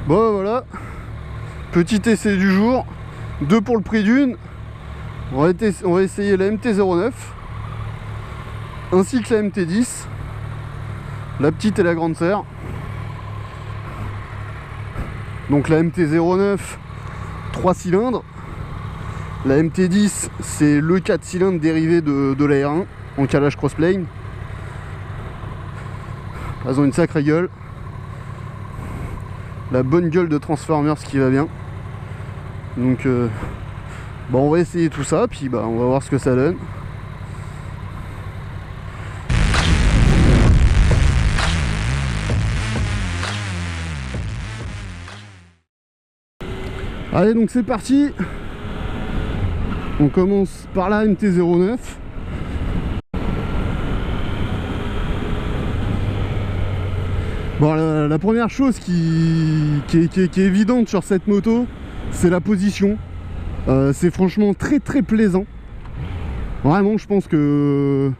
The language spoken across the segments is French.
Bon voilà, petit essai du jour, 2 pour le prix d'une. On va essayer la MT-09 ainsi que la MT-10, la petite et la grande sœur. Donc la MT-09 3 cylindres, la MT-10 c'est le 4 cylindres dérivé de la R1 en calage crossplane. Elles ont une sacrée gueule, la bonne gueule de Transformers qui va bien. Donc on va essayer tout ça, puis on va voir ce que ça donne. Allez, donc c'est parti. On commence par la MT-09. Bon, la première chose qui est évidente sur cette moto, c'est la position. C'est franchement très plaisant. Vraiment, je pense que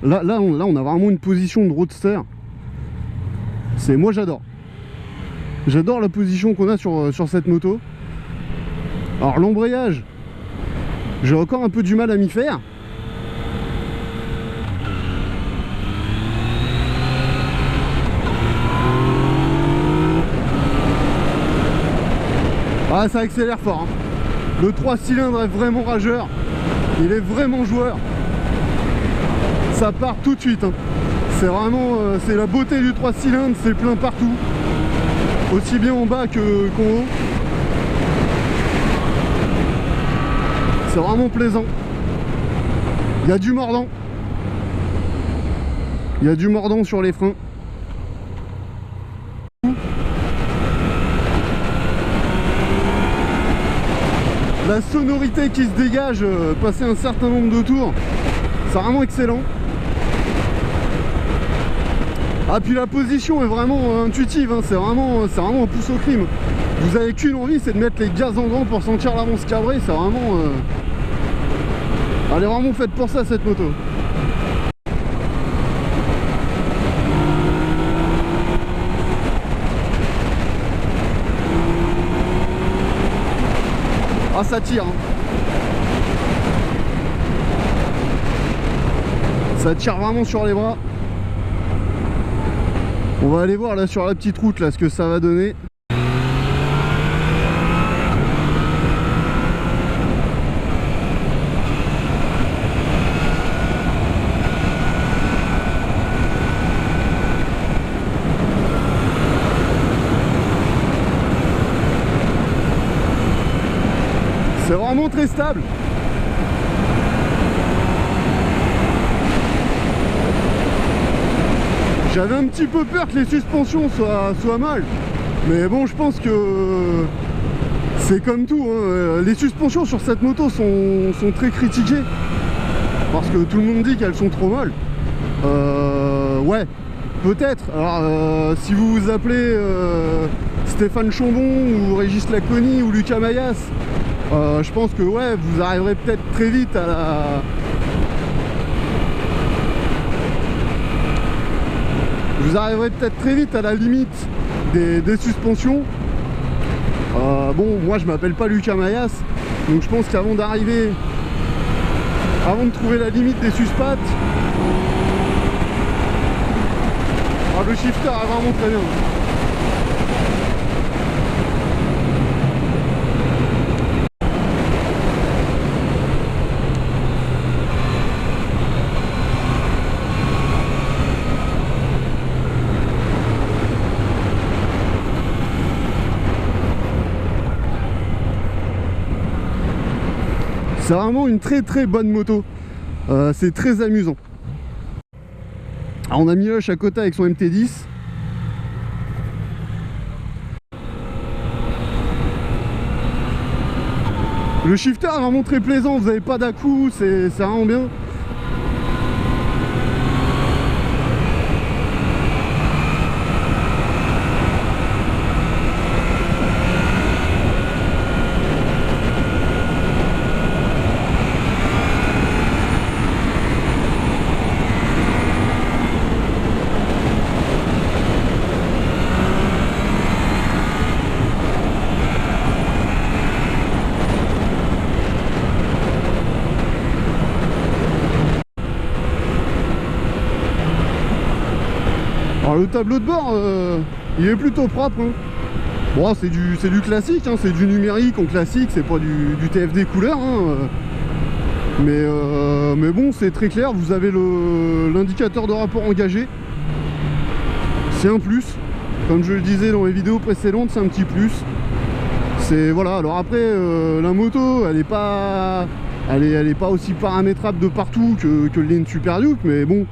là on a vraiment une position de roadster. Moi j'adore. J'adore la position qu'on a sur cette moto. Alors l'embrayage, j'ai encore un peu du mal à m'y faire. Ah, ça accélère fort, hein. Le 3 cylindres est vraiment rageur. Il est vraiment joueur. Ça part tout de suite, hein. C'est vraiment c'est la beauté du 3 cylindres, c'est plein partout. Aussi bien en bas qu'en haut. C'est vraiment plaisant. Il y a du mordant. Il y a du mordant sur les freins. La sonorité qui se dégage passer un certain nombre de tours, c'est vraiment excellent. Ah, puis la position est vraiment intuitive, hein. C'est vraiment un pouce au crime. Vous avez qu'une envie, c'est de mettre les gaz en grand pour sentir l'avance cabrée. C'est vraiment elle est vraiment faite pour ça, cette moto. Ah, ça tire, hein. Ça tire vraiment sur les bras. On va aller voir là sur la petite route là ce que ça va donner. C'est vraiment très stable. J'avais un petit peu peur que les suspensions soient mal. Mais bon, je pense que c'est comme tout, hein. Les suspensions sur cette moto sont très critiquées. Parce que tout le monde dit qu'elles sont trop molles. Ouais, peut-être. Alors, si vous vous appelez Stéphane Chambon ou Régis Laconi ou Lucas Mayas, je pense que ouais, vous arriverez peut-être très vite à la... Vous arriverez peut-être très vite à la limite des suspensions. Bon, moi je m'appelle pas Lucas Mayas, donc je pense qu'avant d'arriver, avant de trouver la limite des suspattes, le shifter est vraiment très bien. C'est vraiment une très bonne moto. C'est très amusant. Alors on a mis Hush à côté avec son MT-10. Le shifter est vraiment très plaisant, vous n'avez pas d'à-coups, c'est vraiment bien. le tableau de bord, il est plutôt propre. Hein. Bon, c'est du classique, hein, c'est du numérique en classique, c'est pas du TFD couleur. Hein, mais bon, c'est très clair, vous avez l'indicateur de rapport engagé. C'est un plus. Comme je le disais dans les vidéos précédentes, c'est un petit plus. C'est voilà. Alors après, la moto, elle est pas aussi paramétrable de partout que le Lynn Super Duke, mais bon,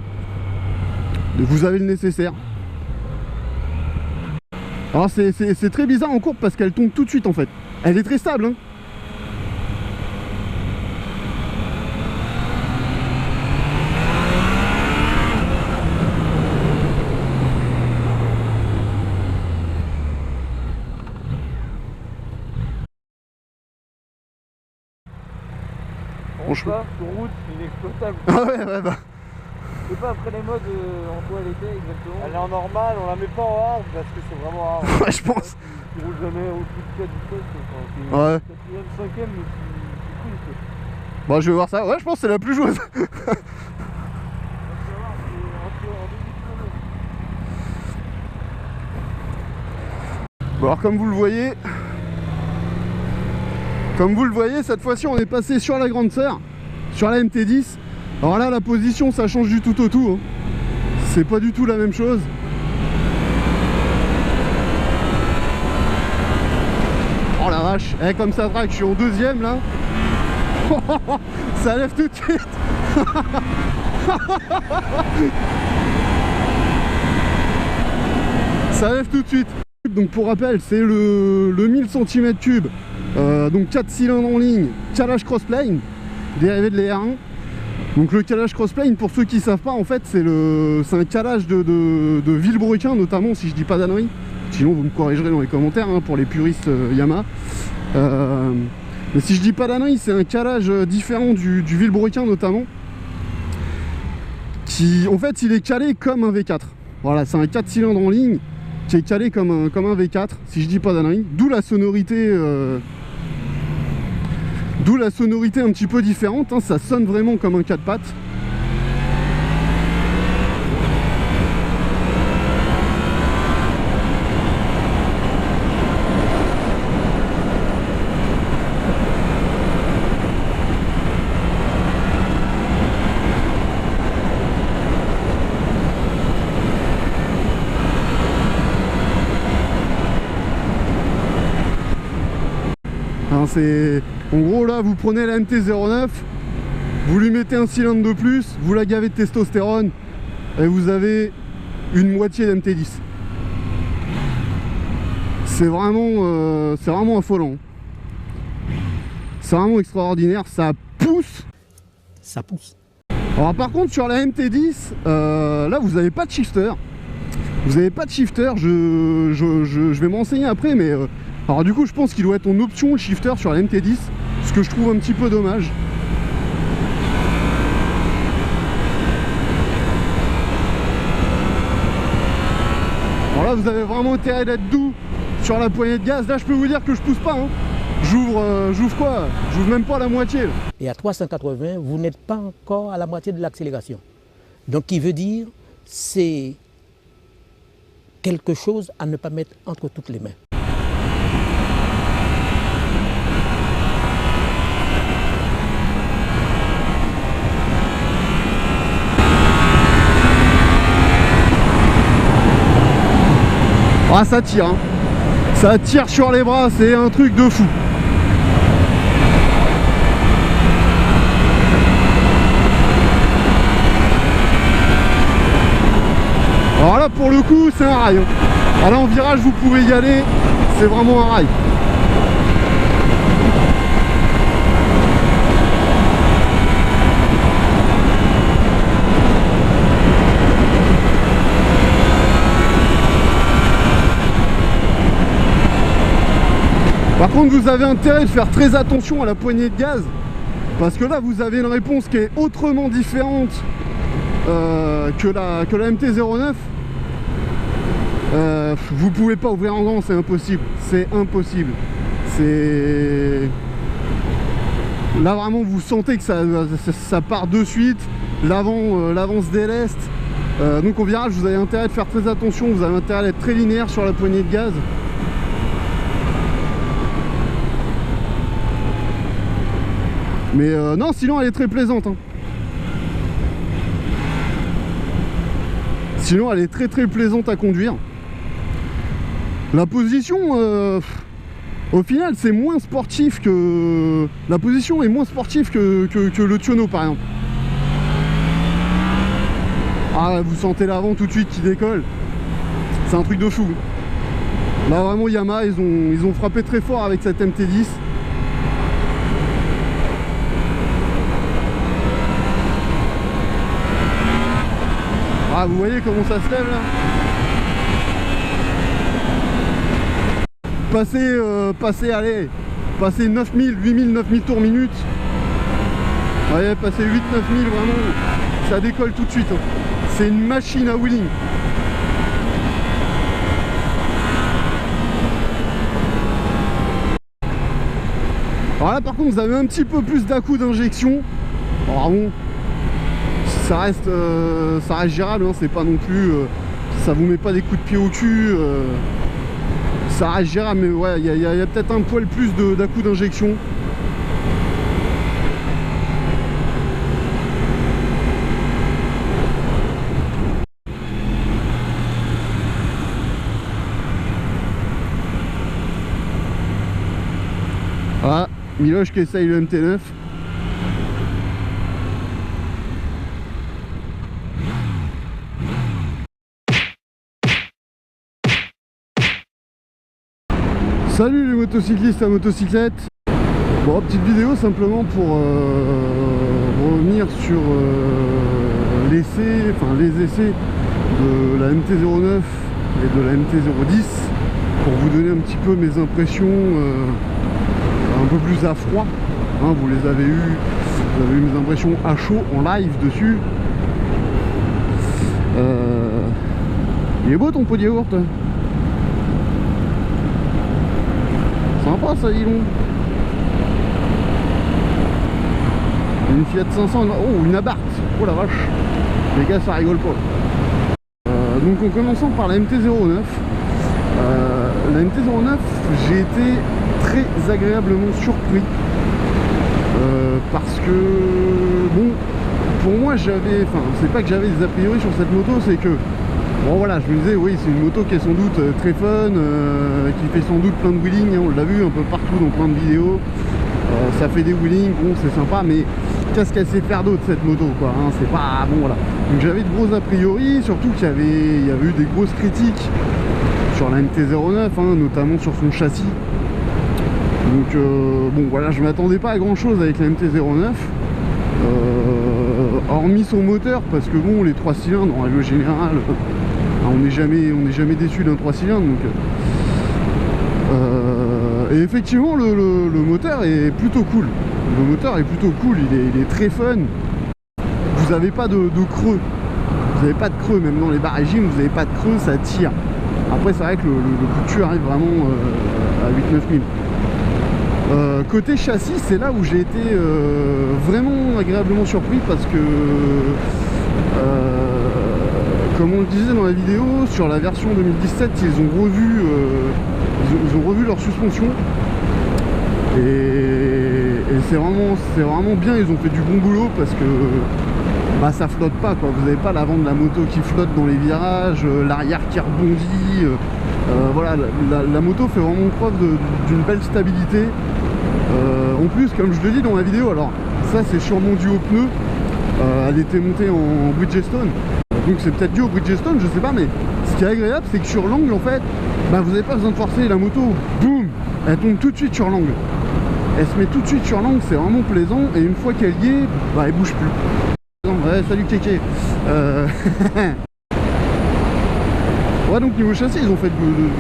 vous avez le nécessaire. Alors c'est très bizarre en courbe parce qu'elle tombe tout de suite en fait. Elle est très stable. Hein. Franchement, sur route, inexploitable. Ah ouais, bah. Je sais pas après les modes en quoi elle était exactement. Elle est en normal, on la met pas en hard parce que c'est vraiment hard. Ouais, je pense. Tu roules jamais au-dessus de 4 vitesses. Ouais. 4ème, 5ème, mais c'est cool. Bon, je vais voir ça. Ouais, je pense que c'est la plus joueuse. Bon, alors comme vous le voyez, cette fois-ci on est passé sur la grande sœur, sur la MT10. Alors là, la position, ça change du tout au tout. Hein. C'est pas du tout la même chose. Oh la vache, eh, comme ça traque, je suis en deuxième là. Ça lève tout de suite. Ça lève tout de suite. Donc pour rappel, c'est le 1000 cm3, donc 4 cylindres en ligne, calage crossplane, dérivé de l'ER1. Donc le calage crossplane, pour ceux qui ne savent pas, en fait c'est un calage de Villebrequin notamment, si je dis pas d'annerie. Sinon vous me corrigerez dans les commentaires hein, pour les puristes Yamaha. Mais si je dis pas d'annerie, c'est un calage différent du Villebrequin notamment. Qui en fait il est calé comme un V4. Voilà, c'est un 4 cylindres en ligne qui est calé comme un V4, si je dis pas d'annerie. D'où la sonorité un petit peu différente, hein, ça sonne vraiment comme un 4 pattes. En gros là vous prenez la MT-09, vous lui mettez un cylindre de plus, vous la gavez de testostérone et vous avez une moitié d'MT10. C'est vraiment affolant. C'est vraiment extraordinaire, ça pousse. Ça pousse. Alors par contre sur la MT10, là vous n'avez pas de shifter. Vous n'avez pas de shifter, je vais m'enseigner après, mais alors du coup je pense qu'il doit être en option le shifter sur la MT10, ce que je trouve un petit peu dommage. Alors là vous avez vraiment intérêt d'être doux sur la poignée de gaz. Là je peux vous dire que je pousse pas, hein. J'ouvre quoi? J'ouvre même pas la moitié là. Et à 380, vous n'êtes pas encore à la moitié de l'accélération. Donc qui veut dire, c'est quelque chose à ne pas mettre entre toutes les mains. Ah ça tire, hein. Ça tire sur les bras, c'est un truc de fou. Alors là pour le coup c'est un rail. Alors là en virage vous pouvez y aller, c'est vraiment un rail. Par contre vous avez intérêt de faire très attention à la poignée de gaz, parce que là vous avez une réponse qui est autrement différente que la MT-09. Vous pouvez pas ouvrir en grand, c'est impossible. C'est impossible. C'est... Là vraiment vous sentez que ça part de suite, l'avant se déleste. Donc au virage, vous avez intérêt de faire très attention, vous avez intérêt d'être très linéaire sur la poignée de gaz. Mais non, sinon elle est très plaisante, hein. Sinon elle est très très plaisante à conduire. La position, au final c'est moins sportif que... La position est moins sportive que le Tiono par exemple. Ah, vous sentez l'avant tout de suite qui décolle. C'est un truc de fou. Là vraiment Yamaha, ils ont frappé très fort avec cette MT-10. Ah, vous voyez comment ça se lève là? Passer 9000, 8000, 9000 tours minute. Vous voyez, passer 8-9000 vraiment, ça décolle tout de suite, hein. C'est une machine à wheeling. Alors là par contre vous avez un petit peu plus d'à-coups d'injection. Alors bon, ça reste gérable, hein, c'est pas non plus... ça vous met pas des coups de pied au cul. Ça reste gérable, mais ouais, il y a peut-être un poil plus d'à-coups d'injection. Voilà, Miloche qui essaye le MT9. Salut les motocyclistes à motocyclette. Bon, petite vidéo simplement pour revenir sur les essais de la MT-09 et de la MT-010 pour vous donner un petit peu mes impressions un peu plus à froid, hein, vous avez eu mes impressions à chaud en live dessus. Il est beau ton pot de yaourt. Sympa ça, dis donc. Une Fiat 500, oh une Abarth, oh la vache. Les gars, ça rigole pas. Donc en commençant par la MT-09. La MT-09, j'ai été très agréablement surpris parce que bon, pour moi c'est pas que j'avais des a priori sur cette moto, c'est que bon voilà, je me disais oui, c'est une moto qui est sans doute très fun, qui fait sans doute plein de wheeling, hein, on l'a vu un peu partout dans plein de vidéos, ça fait des wheelings, bon c'est sympa, mais qu'est-ce qu'elle sait faire d'autre cette moto quoi, hein, c'est pas bon, voilà. Donc j'avais de gros a priori, surtout qu'il y avait eu des grosses critiques sur la MT-09, hein, notamment sur son châssis. Donc bon voilà, je m'attendais pas à grand chose avec la MT-09, hormis son moteur, parce que bon, les 3 cylindres en règle générale, on n'est jamais déçu d'un 3 cylindres. Donc, et effectivement le moteur est plutôt cool. Le moteur est plutôt cool, il est très fun. Vous n'avez pas de creux. Vous n'avez pas de creux, même dans les bas régimes, vous n'avez pas de creux, ça tire. Après c'est vrai que le coup de tuer arrive vraiment à 8-9 000. Côté châssis, c'est là où j'ai été vraiment agréablement surpris parce que comme on le disait dans la vidéo, sur la version 2017 ils ont revu leur suspension et c'est vraiment bien, ils ont fait du bon boulot parce que bah, ça flotte pas quoi. Vous n'avez pas l'avant de la moto qui flotte dans les virages, l'arrière qui rebondit, voilà, la moto fait vraiment preuve d'une belle stabilité. En plus, comme je le dis dans la vidéo, alors ça c'est sûrement dû au pneu, elle était montée en Bridgestone, donc c'est peut-être dû au Bridgestone, je sais pas, mais ce qui est agréable c'est que sur l'angle en fait, bah, vous n'avez pas besoin de forcer la moto, boum, elle tombe tout de suite sur l'angle, elle se met tout de suite sur l'angle, c'est vraiment plaisant, et une fois qu'elle y est, bah elle bouge plus. Ouais, salut Kéké. Ouais, donc niveau châssis ils ont fait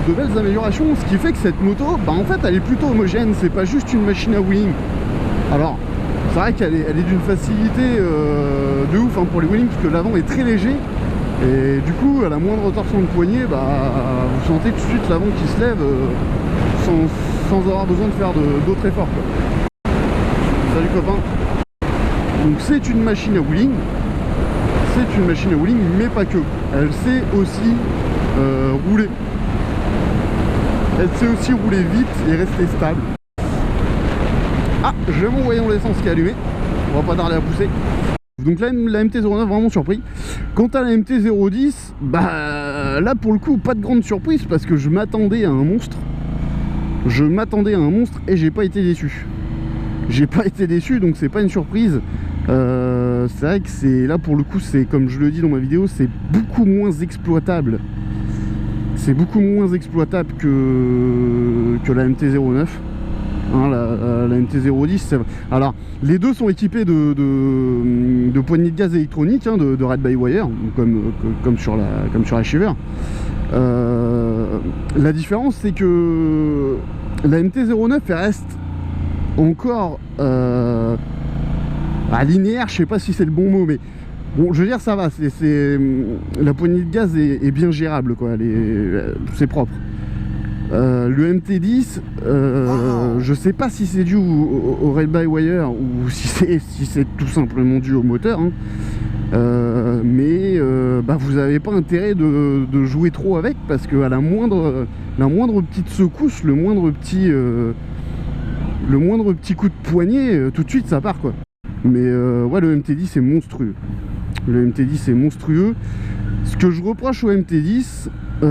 de belles améliorations, ce qui fait que cette moto, bah en fait elle est plutôt homogène, c'est pas juste une machine à wheeling. Alors c'est vrai qu'elle est d'une facilité de ouf hein, pour les wheelings, parce que l'avant est très léger et du coup à la moindre torsion de poignet, bah vous sentez tout de suite l'avant qui se lève sans avoir besoin de faire d'autres efforts quoi. Salut copain. Donc c'est une machine à wheeling, c'est une machine à wheeling, mais pas que. Elle sait aussi rouler. Elle sait aussi rouler vite et rester stable. Ah, j'ai mon voyant d'essence qui est allumé. On va pas tarder à pousser. Donc là, la MT-09 vraiment surpris. Quant à la MT-010, bah là pour le coup pas de grande surprise parce que je m'attendais à un monstre. Je m'attendais à un monstre et j'ai pas été déçu. J'ai pas été déçu, donc c'est pas une surprise. C'est vrai que c'est là pour le coup, c'est comme je le dis dans ma vidéo, c'est beaucoup moins exploitable. C'est beaucoup moins exploitable que la MT-09. Hein, la MT-010. Alors, les deux sont équipés de poignées de gaz électroniques, hein, de ride-by-wire, comme sur la Shiver. La différence, c'est que la MT-09, elle reste encore linéaire, je sais pas si c'est le bon mot, mais bon, je veux dire, ça va. La poignée de gaz est bien gérable, quoi. C'est propre. Le MT10, je sais pas si c'est dû au ride-by-wire ou si c'est tout simplement dû au moteur, hein. Mais vous n'avez pas intérêt de jouer trop avec parce que à la moindre petite secousse, le moindre petit coup de poignet, tout de suite ça part, quoi. Mais ouais, le MT10 est monstrueux. Le MT10 est monstrueux. Ce que je reproche au MT10, il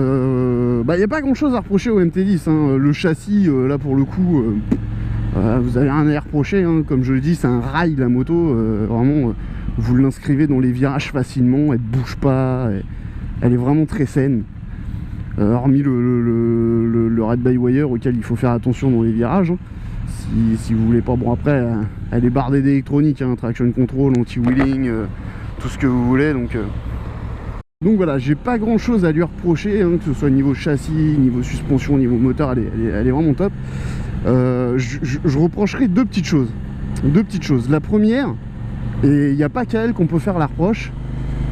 n'y a pas grand chose à reprocher au MT10, hein. Le châssis, là pour le coup, vous avez rien à y reprocher, hein. Comme je le dis, c'est un rail la moto, vraiment, vous l'inscrivez dans les virages facilement, elle ne bouge pas, elle est vraiment très saine. Hormis le ride-by-wire auquel il faut faire attention dans les virages, hein. Si vous voulez pas, bon après, elle est bardée d'électronique, hein, traction control, anti-wheeling, tout ce que vous voulez, donc voilà, j'ai pas grand chose à lui reprocher, hein, que ce soit niveau châssis, niveau suspension, niveau moteur, elle est vraiment top. Je reprocherai deux petites choses. La première, et il n'y a pas qu'à elle qu'on peut faire la reproche,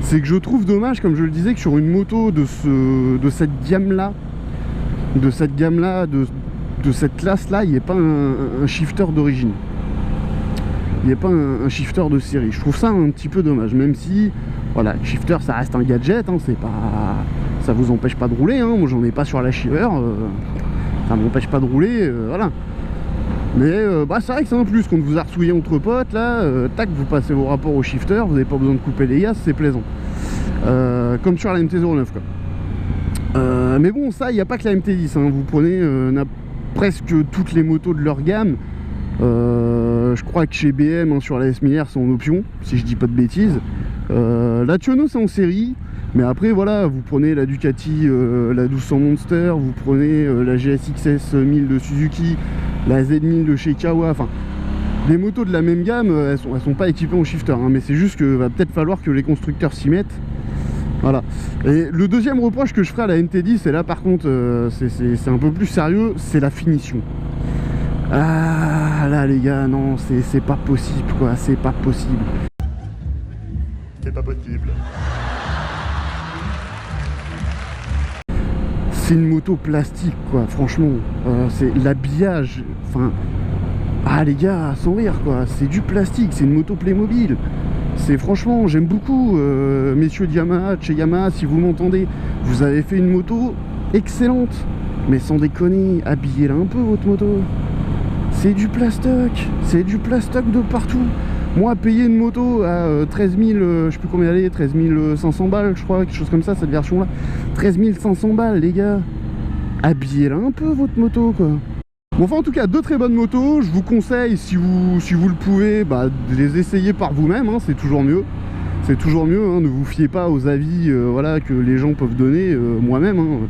c'est que je trouve dommage, comme je le disais, que sur une moto de cette gamme-là, de cette classe-là, il n'y ait pas un shifter d'origine. Il n'y a pas un shifter de série. Je trouve ça un petit peu dommage, même si, voilà, le shifter ça reste un gadget, hein, c'est pas, ça vous empêche pas de rouler, hein. Moi j'en ai pas sur la Shiver, ça m'empêche pas de rouler, voilà. Mais c'est vrai que c'est un plus quand vous arsouillez entre potes, là, tac, vous passez vos rapports au shifter, vous n'avez pas besoin de couper les gaz, c'est plaisant. Comme sur la MT-09, quoi. Mais bon, ça, il n'y a pas que la MT10, hein. Vous prenez presque toutes les motos de leur gamme. Je crois que chez BM, hein, sur la S1000R, c'est en option, si je dis pas de bêtises. La Tiono, c'est en série. Mais après, voilà, vous prenez la Ducati, la 1200 Monster, vous prenez la GSX-S 1000 de Suzuki, la Z1000 de chez Kawa. Enfin, les motos de la même gamme, elles sont pas équipées en shifter, hein, mais c'est juste que va peut-être falloir que les constructeurs s'y mettent. Voilà. Et le deuxième reproche que je ferai à la MT10, et là par contre, c'est un peu plus sérieux, c'est la finition. Ah là les gars, non, c'est pas possible, quoi, c'est pas possible. C'est pas possible. C'est une moto plastique, quoi, franchement. C'est l'habillage, enfin... Ah les gars, sans rire, quoi, c'est du plastique, c'est une moto Playmobil. C'est franchement, j'aime beaucoup, messieurs de Yamaha, chez Yamaha, si vous m'entendez, vous avez fait une moto excellente. Mais sans déconner, habillez-la un peu, votre moto. C'est du plastoc de partout. Moi, payer une moto à 13 000, je sais plus combien elle est, 13 500 balles, je crois, quelque chose comme ça, cette version-là. 13 500 balles, les gars. Habillez-la un peu, votre moto, quoi. Bon, enfin, en tout cas, deux très bonnes motos. Je vous conseille, si vous le pouvez, de les essayer par vous-même, hein, c'est toujours mieux. C'est toujours mieux, hein, ne vous fiez pas aux avis voilà, que les gens peuvent donner, moi-même. Hein.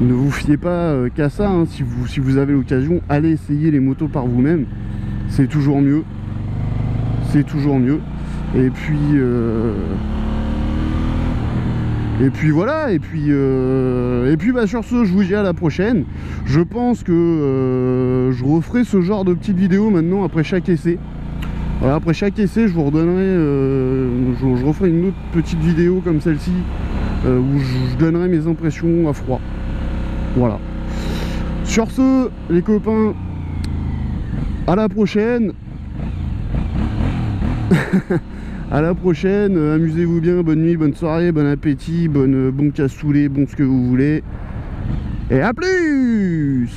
Ne vous fiez pas qu'à ça, hein. Si vous avez l'occasion, allez essayer les motos par vous-même. C'est toujours mieux. C'est toujours mieux. Et puis voilà, et puis sur ce, je vous dis à la prochaine. Je pense que je referai ce genre de petites vidéos maintenant après chaque essai. Voilà, après chaque essai, je vous redonnerai, je referai une autre petite vidéo comme celle-ci où je donnerai mes impressions à froid. Voilà. Sur ce, les copains, à la prochaine. À la prochaine, amusez-vous bien, bonne nuit, bonne soirée, bon appétit, bon cassoulet, bon ce que vous voulez. Et à plus!